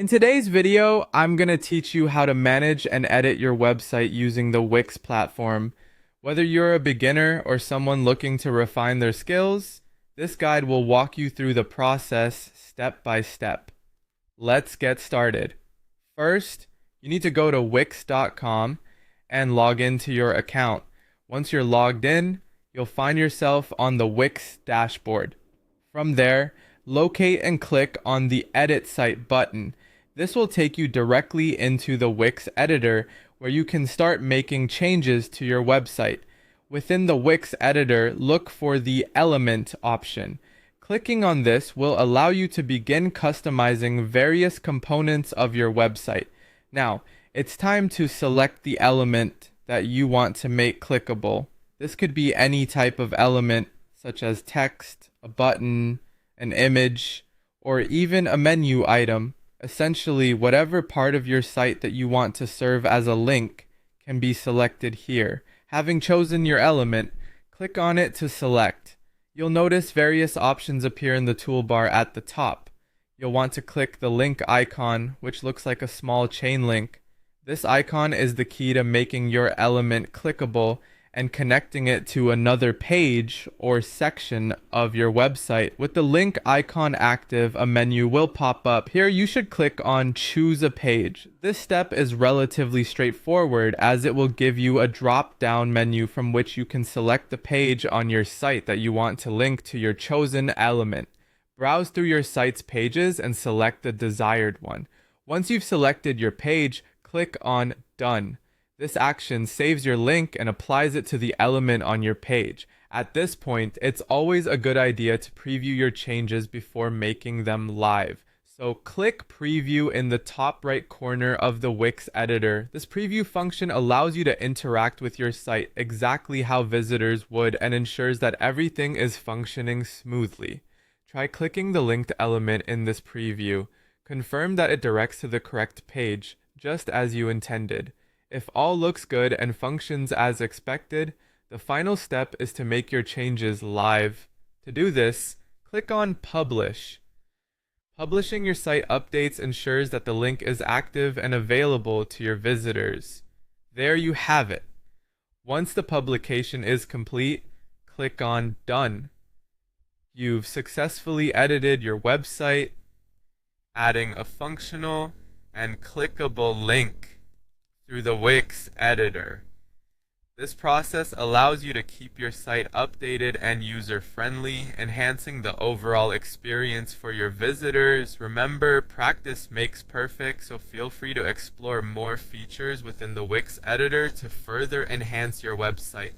In today's video, I'm going to teach you how to manage and edit your website using the Wix platform. Whether you're a beginner or someone looking to refine their skills, this guide will walk you through the process step by step. Let's get started. First, you need to go to Wix.com and log into your account. Once you're logged in, you'll find yourself on the Wix dashboard. From there, locate and click on the Edit Site button. This will take you directly into the Wix editor where you can start making changes to your website. Within the Wix editor, look for the Element option. Clicking on this will allow you to begin customizing various components of your website. Now, it's time to select the element that you want to make clickable. This could be any type of element, such as text, a button, an image, or even a menu item. Essentially, whatever part of your site that you want to serve as a link can be selected here. Having chosen your element, click on it to select. You'll notice various options appear in the toolbar at the top. You'll want to click the link icon, which looks like a small chain link. This icon is the key to making your element clickable and connecting it to another page or section of your website. With the link icon active, a menu will pop up. Here you should click on Choose a Page. This step is relatively straightforward as it will give you a drop-down menu from which you can select the page on your site that you want to link to your chosen element. Browse through your site's pages and select the desired one. Once you've selected your page, click on Done. This action saves your link and applies it to the element on your page. At this point, it's always a good idea to preview your changes before making them live. So click Preview in the top right corner of the Wix editor. This preview function allows you to interact with your site exactly how visitors would and ensures that everything is functioning smoothly. Try clicking the linked element in this preview. Confirm that it directs to the correct page, just as you intended. If all looks good and functions as expected, the final step is to make your changes live. To do this, click on Publish. Publishing your site updates ensures that the link is active and available to your visitors. There you have it. Once the publication is complete, click on Done. You've successfully edited your website, adding a functional and clickable link through the Wix editor. This process allows you to keep your site updated and user-friendly, enhancing the overall experience for your visitors. Remember, practice makes perfect, so feel free to explore more features within the Wix editor to further enhance your website.